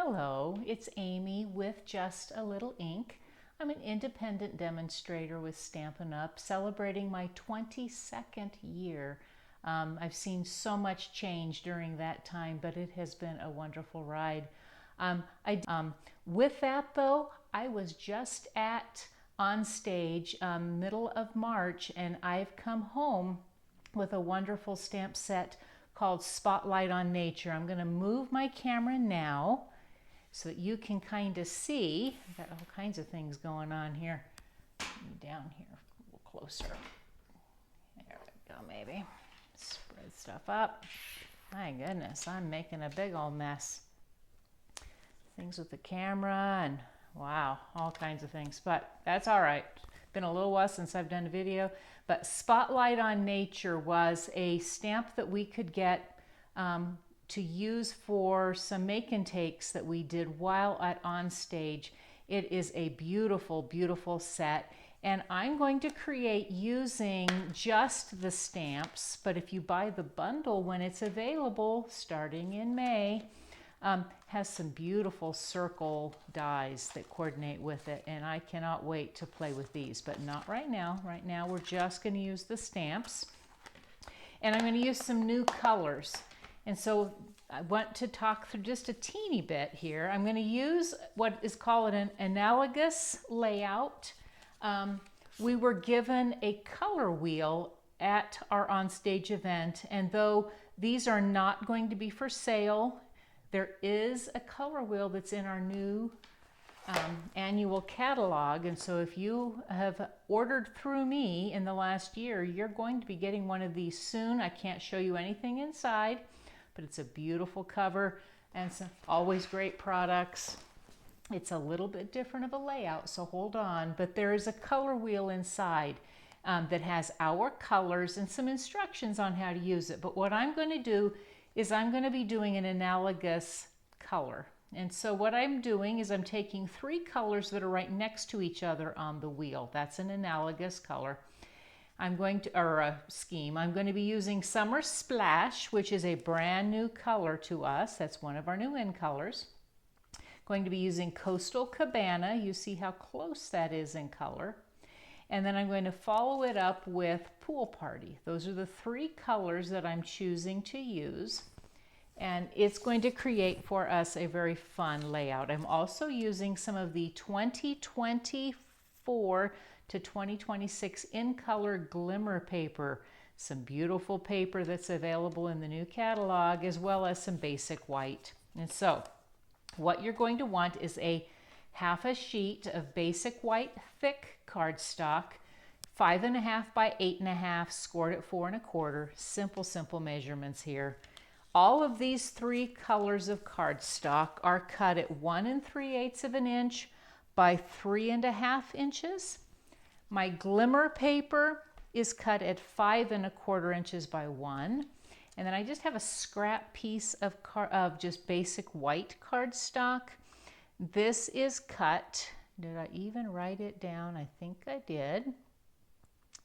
Hello, it's Amy with Just a Little Ink. I'm an independent demonstrator with Stampin' Up, celebrating my 22nd year. I've seen so much change during that time, but it has been a wonderful ride. With that though, I was just on stage middle of March, and I've come home with a wonderful stamp set called Spotlight on Nature. I'm going to move my camera now so that you can kind of see. I've got all kinds of things going on here. Down here, a little closer. There we go, maybe. Spread stuff up. My goodness, I'm making a big old mess. Things with the camera and wow, all kinds of things, but that's all right. Been a little while since I've done a video, but Spotlight on Nature was a stamp that we could get to use for some make and takes that we did while on stage. It is a beautiful, beautiful set, and I'm going to create using just the stamps, but if you buy the bundle when it's available starting in May, has some beautiful circle dies that coordinate with it, and I cannot wait to play with these, but not right now. Right now we're just going to use the stamps, and I'm going to use some new colors. And so I want to talk through just a teeny bit here. I'm going to use what is called an analogous layout. We were given a color wheel at our onstage event, and though these are not going to be for sale, there is a color wheel that's in our new annual catalog, and so if you have ordered through me in the last year, you're going to be getting one of these soon. I can't show you anything inside, but it's a beautiful cover and some always great products. It's a little bit different of a layout, so hold on, but there is a color wheel inside that has our colors and some instructions on how to use it. But what I'm going to do is I'm going to be doing an analogous color. And so what I'm doing is I'm taking three colors that are right next to each other on the wheel. That's an analogous color. Or a scheme. I'm going to be using Summer Splash, which is a brand new color to us. That's one of our new in colors. Going to be using Coastal Cabana. You see how close that is in color. And then I'm going to follow it up with Pool Party. Those are the three colors that I'm choosing to use. And it's going to create for us a very fun layout. I'm also using some of the 2024 to 2026 in color glimmer paper. Some beautiful paper that's available in the new catalog, as well as some basic white. And so what you're going to want is half a sheet of basic white thick cardstock, 5.5 by 8.5, scored at 4 1/4. Simple measurements here. All of these three colors of cardstock are cut at 1 3/8 of an inch by 3.5 inches. My glimmer paper is cut at 5 1/4 inches by 1. And then I just have a scrap piece of just basic white cardstock. This is cut, did I even write it down? I think I did.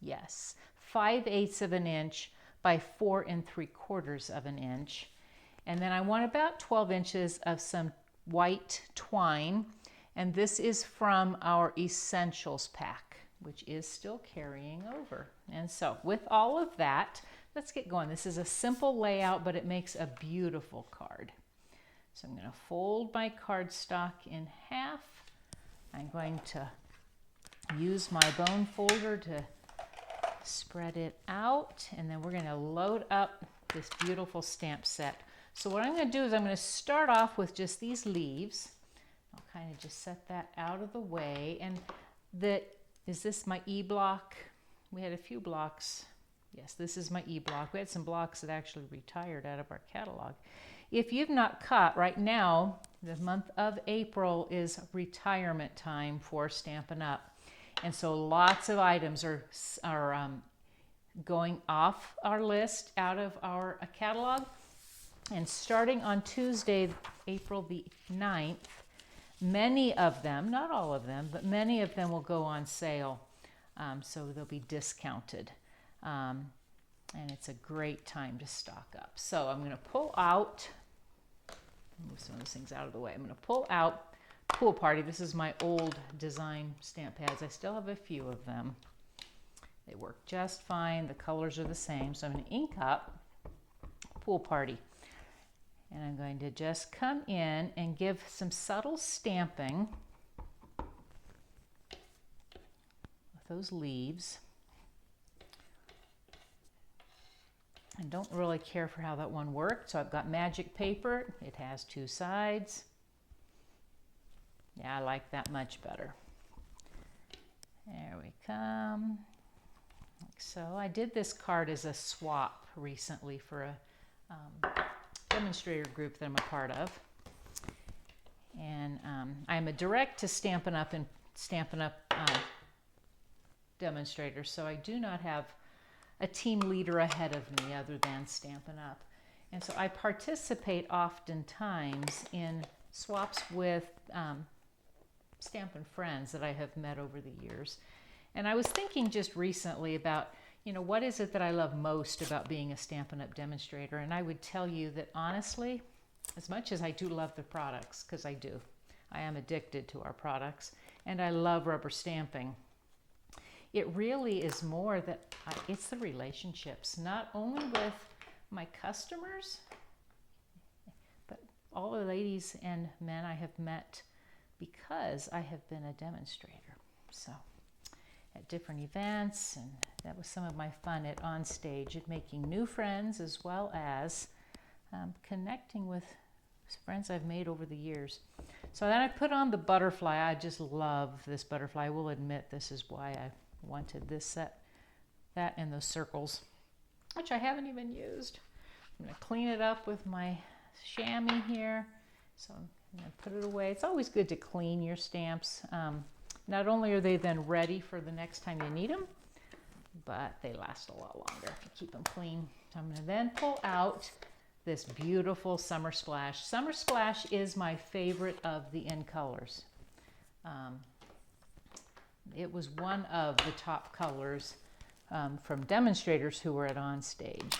Yes, 5/8 of an inch by 4 3/4 of an inch. And then I want about 12 inches of some white twine. And this is from our Essentials pack, which is still carrying over. And so with all of that, let's get going. This is a simple layout, but it makes a beautiful card. So I'm going to fold my cardstock in half. I'm going to use my bone folder to spread it out, and then we're going to load up this beautiful stamp set. So what I'm going to do is I'm going to start off with just these leaves. I'll kind of just set that out of the way. And is this my E block? We had a few blocks. Yes, this is my E block. We had some blocks that actually retired out of our catalog. If you've not cut, right now, the month of April is retirement time for Stampin' Up. And so lots of items are going off our list, out of our catalog. And starting on Tuesday, April the 9th, many of them, not all of them, but many of them will go on sale. So they'll be discounted. And it's a great time to stock up. So I'm going to pull out Move some of those things out of the way. I'm going to pull out Pool Party. This is my old design stamp pads. I still have a few of them. They work just fine. The colors are the same. So I'm going to ink up Pool Party. And I'm going to just come in and give some subtle stamping with those leaves. I don't really care for how that one worked, so I've got magic paper. It has two sides. Yeah, I like that much better. There we come. Like so. I did this card as a swap recently for a demonstrator group that I'm a part of. And I'm a direct to Stampin' Up! And Stampin' Up! Demonstrator, so I do not have a team leader ahead of me other than Stampin' Up! And so I participate oftentimes in swaps with Stampin' friends that I have met over the years. And I was thinking just recently about, you know, what is it that I love most about being a Stampin' Up! Demonstrator? And I would tell you that honestly, as much as I do love the products, because I do, I am addicted to our products, and I love rubber stamping. It really is more that it's the relationships, not only with my customers, but all the ladies and men I have met because I have been a demonstrator. So at different events, and that was some of my fun at On Stage, at making new friends as well as connecting with friends I've made over the years. So then I put on the butterfly. I just love this butterfly. I will admit this is why I wanted this set, that and those circles, which I haven't even used. I'm going to clean it up with my chamois here. So I'm going to put it away. It's always good to clean your stamps. Not only are they then ready for the next time you need them, but they last a lot longer if you keep them clean. So I'm going to then pull out this beautiful Summer Splash. Summer Splash is my favorite of the in colors. It was one of the top colors from demonstrators who were at On Stage.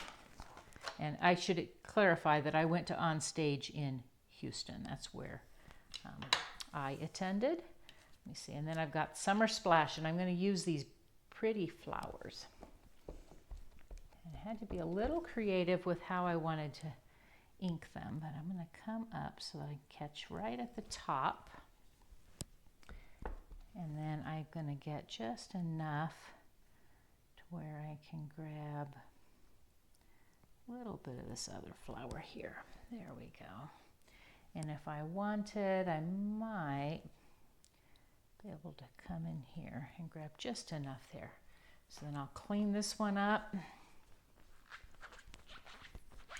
And I should clarify that I went to On Stage in Houston. That's where I attended. Let me see. And then I've got Summer Splash, and I'm going to use these pretty flowers. And I had to be a little creative with how I wanted to ink them, but I'm going to come up so that I catch right at the top. And then I'm going to get just enough to where I can grab a little bit of this other flower here. There we go. And if I wanted, I might be able to come in here and grab just enough there. So then I'll clean this one up.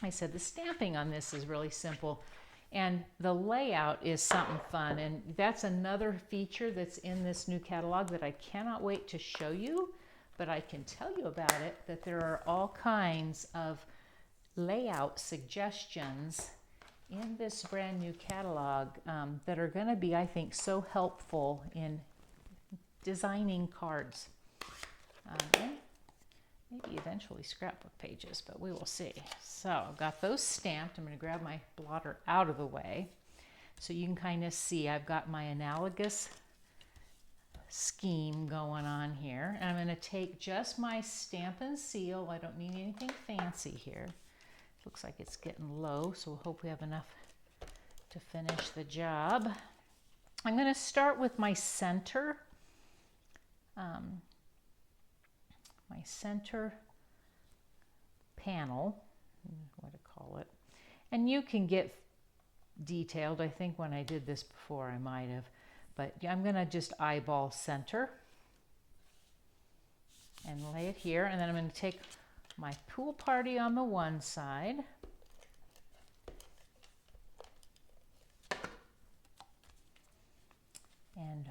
I said the stamping on this is really simple. And the layout is something fun, and that's another feature that's in this new catalog that I cannot wait to show you, but I can tell you about it, that there are all kinds of layout suggestions in this brand new catalog that are going to be, I think, so helpful in designing cards. And maybe eventually scrapbook pages, but we will see. So I've got those stamped. I'm going to grab my blotter out of the way so you can kind of see I've got my analogous scheme going on here. And I'm going to take just my Stampin' Seal. I don't need anything fancy here. Looks like it's getting low, so we'll hope we have enough to finish the job. I'm going to start with my center. My center panel, what to call it. And you can get detailed. I think when I did this before I might have, but I'm going to just eyeball center and lay it here. And then I'm going to take my Pool Party on the one side. And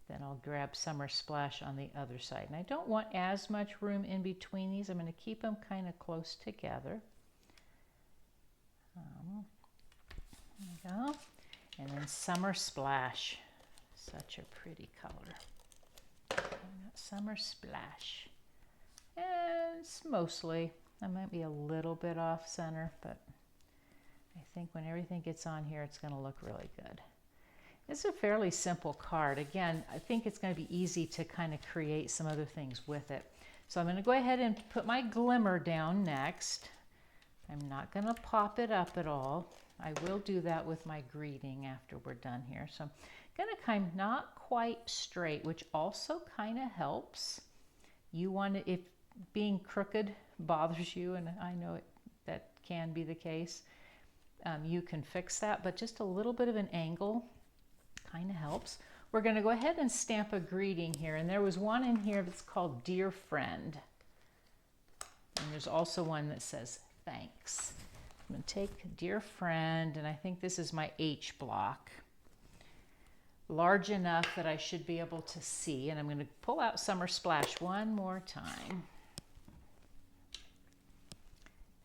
then I'll grab Summer Splash on the other side. And I don't want as much room in between these. I'm going to keep them kind of close together. There we go. And then Summer Splash. Such a pretty color. Summer Splash. And it's mostly, I might be a little bit off center, but I I think when everything gets on here, it's going to look really good. It's a fairly simple card. Again, I think it's going to be easy to kind of create some other things with it. So I'm going to go ahead and put my glimmer down next. I'm not going to pop it up at all. I will do that with my greeting after we're done here. So I'm going to kind of not quite straight, which also kind of helps. You want to, if being crooked bothers you, and I know that can be the case, you can fix that, but just a little bit of an angle kind of helps. We're going to go ahead and stamp a greeting here, and there was one in here that's called Dear Friend, and there's also one that says Thanks. I'm going to take Dear Friend, and I think this is my H block, large enough that I should be able to see, and I'm going to pull out Summer Splash one more time.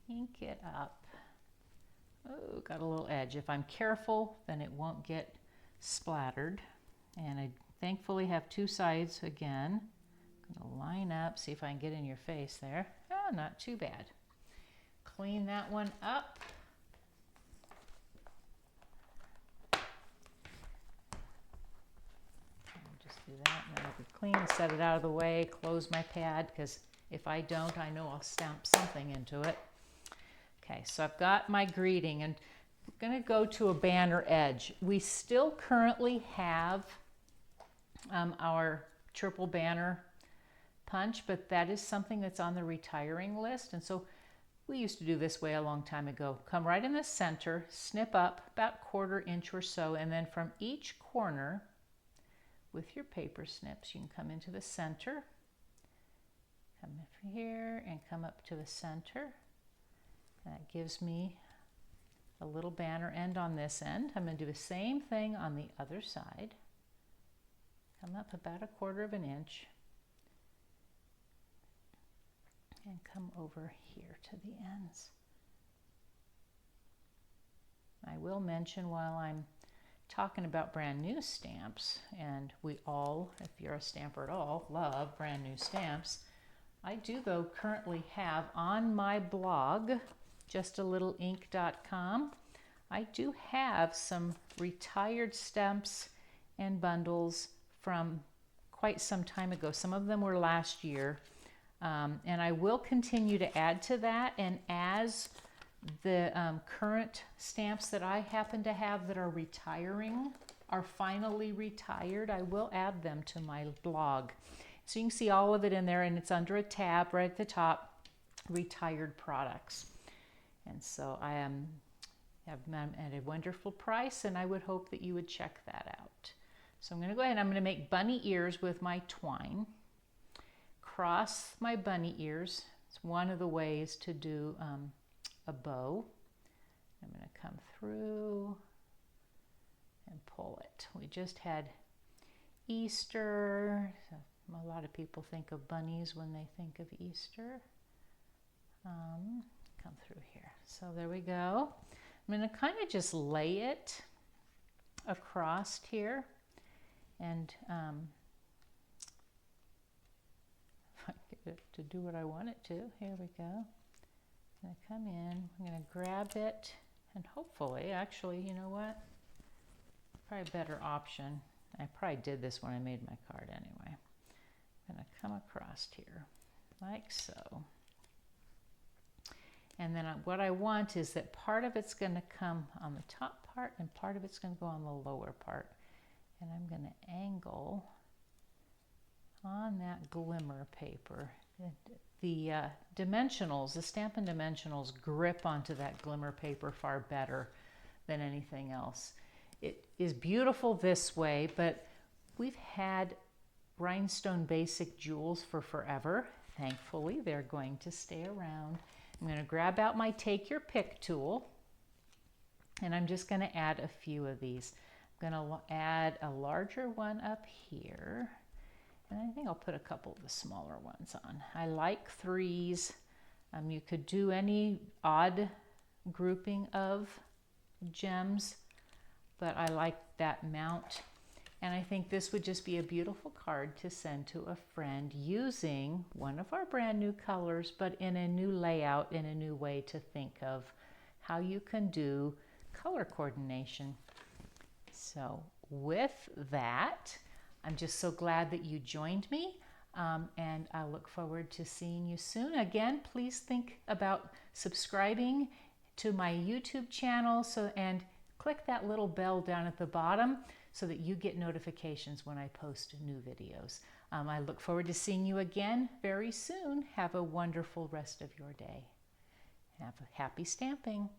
Ink it up. Oh, got a little edge. If I'm careful, then it won't get splattered. And I thankfully have two sides again. I'm going to line up, see if I can get in your face there. Oh, not too bad. Clean that one up. Just do that, and then I'll be clean, set it out of the way, close my pad, because if I don't, I know I'll stamp something into it. Okay, so I've got my greeting, and we're going to go to a banner edge. We still currently have our triple banner punch, but that is something that's on the retiring list, and so we used to do this way a long time ago. Come right in the center, snip up about 1/4 inch or so, and then from each corner with your paper snips, you can come into the center, come in here, and come up to the center. That gives me a little banner end on this end. I'm going to do the same thing on the other side. Come up about 1/4 inch and come over here to the ends. I will mention while I'm talking about brand new stamps, and we all, if you're a stamper at all, love brand new stamps. I do, though, currently have on my blog, justalittleink.com, I do have some retired stamps and bundles from quite some time ago. Some of them were last year, and I will continue to add to that. And as the current stamps that I happen to have that are retiring are finally retired, I will add them to my blog. So you can see all of it in there, and it's under a tab right at the top, Retired Products. And so I am at a wonderful price, and I would hope that you would check that out. So I'm going to go ahead and I'm going to make bunny ears with my twine. Cross my bunny ears. It's one of the ways to do a bow. I'm going to come through and pull it. We just had Easter. A lot of people think of bunnies when they think of Easter. Come through here. So there we go. I'm going to kind of just lay it across here, and if I get it to do what I want it to, here we go. I'm going to come in, I'm going to grab it, and hopefully, actually, you know what? Probably a better option. I probably did this when I made my card anyway. I'm going to come across here like so. And then what I want is that part of it's going to come on the top part and part of it's going to go on the lower part. And I'm going to angle on that glimmer paper. The dimensionals, the Stampin' dimensionals grip onto that glimmer paper far better than anything else. It is beautiful this way, but we've had rhinestone basic jewels for forever. Thankfully, they're going to stay around. I'm going to grab out my Take Your Pick tool, and I'm just going to add a few of these. I'm going to add a larger one up here, and I think I'll put a couple of the smaller ones on. I like 3s. You could do any odd grouping of gems, but I like that mount. And I think this would just be a beautiful card to send to a friend using one of our brand new colors, but in a new layout, in a new way to think of how you can do color coordination. So with that, I'm just so glad that you joined me, and I look forward to seeing you soon. Again, please think about subscribing to my YouTube channel and click that little bell down at the bottom so that you get notifications when I post new videos. I look forward to seeing you again very soon. Have a wonderful rest of your day. Have a happy stamping.